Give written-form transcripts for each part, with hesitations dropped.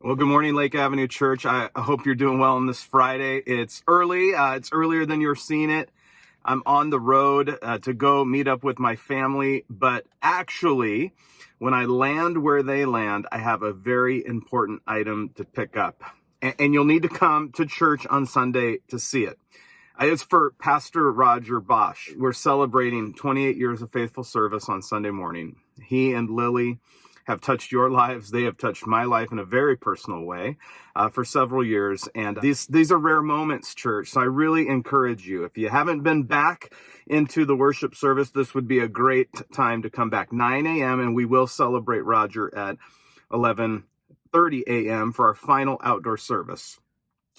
Well, good morning, Lake Avenue Church. I hope you're doing well on this Friday. It's early. It's earlier than you're seeing it. I'm on the road to go meet up with my family. But actually, when I land where they land, I have a very important item to pick up. And you'll need to come to church on Sunday to see it. It's for Pastor Roger Bosch. We're celebrating 28 years of faithful service on Sunday morning. He and Lilli have touched your lives. They have touched my life in a very personal way for several years. And these are rare moments, church. So I really encourage you. If you haven't been back into the worship service, this would be a great time to come back. 9 a.m. and we will celebrate Roger at 11:30 a.m. for our final outdoor service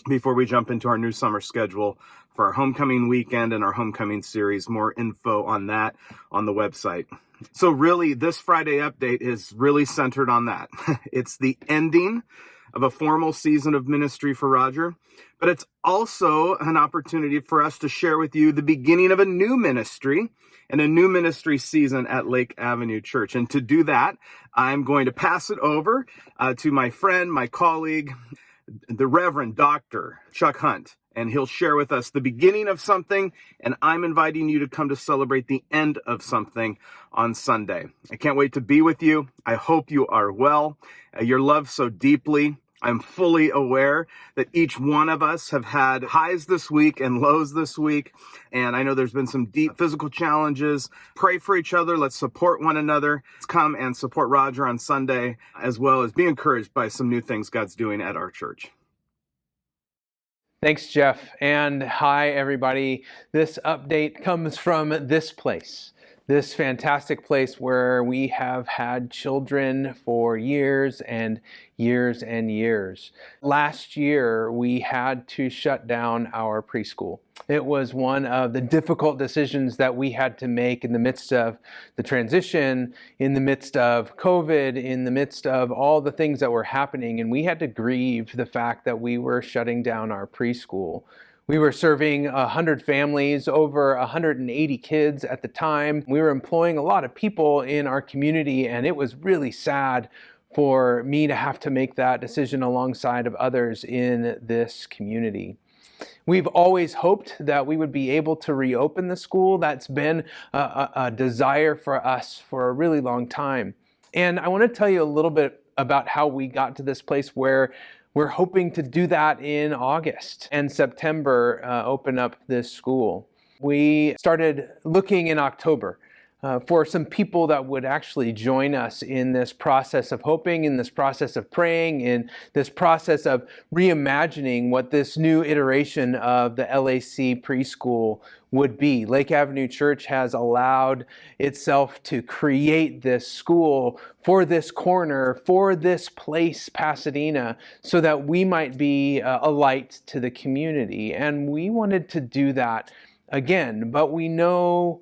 before we jump into our new summer schedule for our homecoming weekend and our homecoming series. More info on that on the website. So really, this Friday update is really centered on that. It's the ending of a formal season of ministry for Roger, but it's also an opportunity for us to share with you the beginning of a new ministry and a new ministry season at Lake Avenue Church. And to do that, I'm going to pass it over to my friend, my colleague, the Reverend Dr. Chuck Hunt, and he'll share with us the beginning of something, and I'm inviting you to come to celebrate the end of something on Sunday. I can't wait to be with you. I hope you are well. You're loved so deeply. I'm fully aware that each one of us have had highs this week and lows this week. And I know there's been some deep physical challenges. Pray for each other. Let's support one another. Let's come and support Roger on Sunday, as well as be encouraged by some new things God's doing at our church. Thanks, Jeff. And hi, everybody. This update comes from this place. This fantastic place where we have had children for years and years and years. Last year, we had to shut down our preschool. It was one of the difficult decisions that we had to make in the midst of the transition, in the midst of COVID, in the midst of all the things that were happening. And we had to grieve the fact that we were shutting down our preschool. We were serving 100 families, over 180 kids at the time. We were employing a lot of people in our community, and it was really sad for me to have to make that decision alongside of others in this community. We've always hoped that we would be able to reopen the school. That's been a desire for us for a really long time. And I want to tell you a little bit about how we got to this place where we're hoping to do that in August and September, open up this school. We started looking in October for some people that would actually join us in this process of hoping, in this process of praying, in this process of reimagining what this new iteration of the LAC preschool would be. Lake Avenue Church has allowed itself to create this school for this corner, for this place, Pasadena, so that we might be a light to the community. And we wanted to do that again, but we knew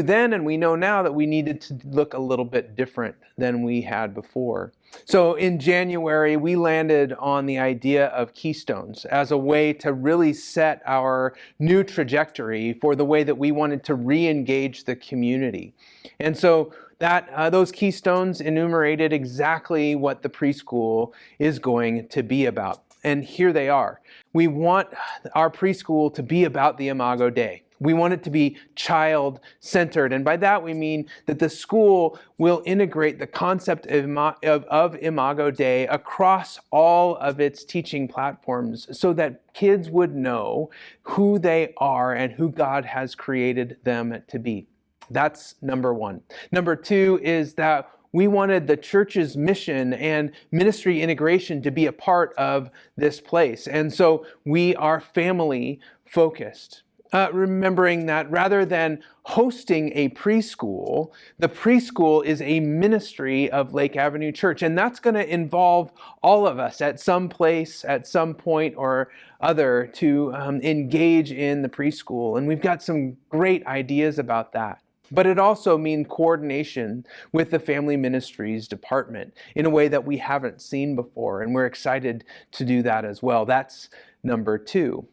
then and we know now that we needed to look a little bit different than we had before. So in January, we landed on the idea of Keystones as a way to really set our new trajectory for the way that we wanted to re-engage the community. And so that those Keystones enumerated exactly what the preschool is going to be about. And here they are. We want our preschool to be about the Imago Dei. We want it to be child-centered. And by that we mean that the school will integrate the concept of Imago Dei across all of its teaching platforms so that kids would know who they are and who God has created them to be. That's number one. Number two is that we wanted the church's mission and ministry integration to be a part of this place. And so we are family focused. Remembering that rather than hosting a preschool, the preschool is a ministry of Lake Avenue Church. And that's going to involve all of us at some place, at some point or other to engage in the preschool. And we've got some great ideas about that. But it also means coordination with the Family Ministries Department in a way that we haven't seen before. And we're excited to do that as well. That's number two.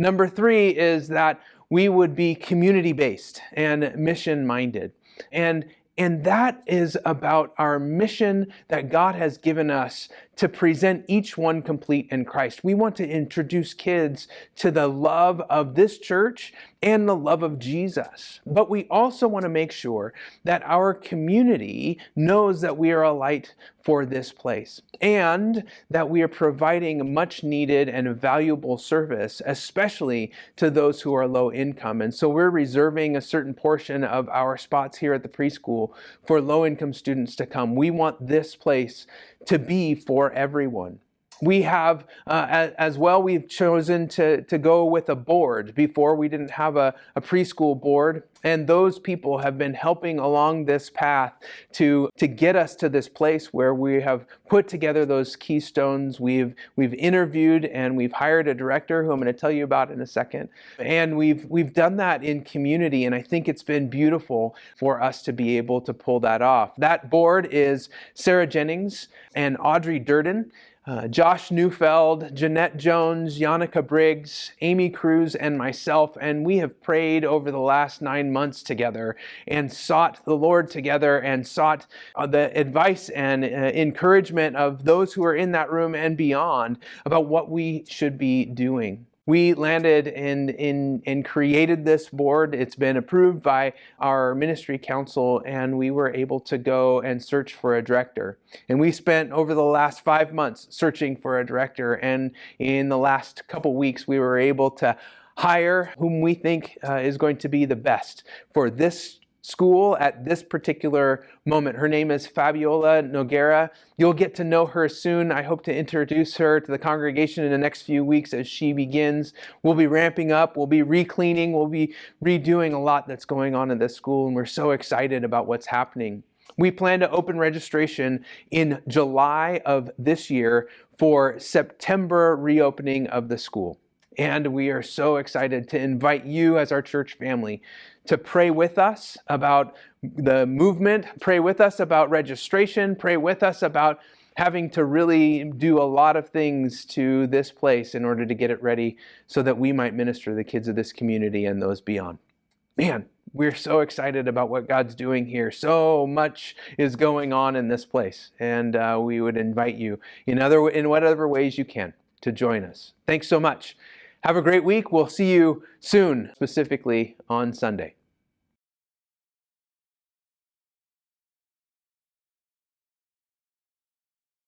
Number three is that we would be community-based and mission-minded. And that is about our mission that God has given us to present each one complete in Christ. We want to introduce kids to the love of this church and the love of Jesus. But we also want to make sure that our community knows that we are a light for this place and that we are providing much needed and valuable service, especially to those who are low income. And so we're reserving a certain portion of our spots here at the preschool for low income students to come. We want this place to be for everyone. We have, as well, we've chosen to go with a board. Before, we didn't have a preschool board, and those people have been helping along this path to get us to this place where we have put together those keystones. We've interviewed and we've hired a director who I'm going to tell you about in a second. And we've done that in community, and I think it's been beautiful for us to be able to pull that off. That board is Sarah Jennings and Audrey Durden, Josh Neufeld, Jeanette Jones, Yannicka Briggs, Amy Cruz, and myself, and we have prayed over the last 9 months together and sought the Lord together and sought the advice and encouragement of those who are in that room and beyond about what we should be doing. We landed and created this board. It's been approved by our ministry council, and we were able to go and search for a director. And we spent over the last 5 months searching for a director, and in the last couple weeks, we were able to hire whom we think is going to be the best for this school at this particular moment. Her name is Fabiola Noguera. You'll get to know her soon. I hope to introduce her to the congregation in the next few weeks as she begins. We'll be ramping up, we'll be re-cleaning, we'll be redoing a lot that's going on in this school, and we're so excited about what's happening. We plan to open registration in July of this year for September reopening of the school. And we are so excited to invite you as our church family to pray with us about the movement, pray with us about registration, pray with us about having to really do a lot of things to this place in order to get it ready so that we might minister to the kids of this community and those beyond. Man, we're so excited about what God's doing here. So much is going on in this place, and we would invite you in whatever ways you can to join us. Thanks so much. Have a great week. We'll see you soon, specifically on Sunday.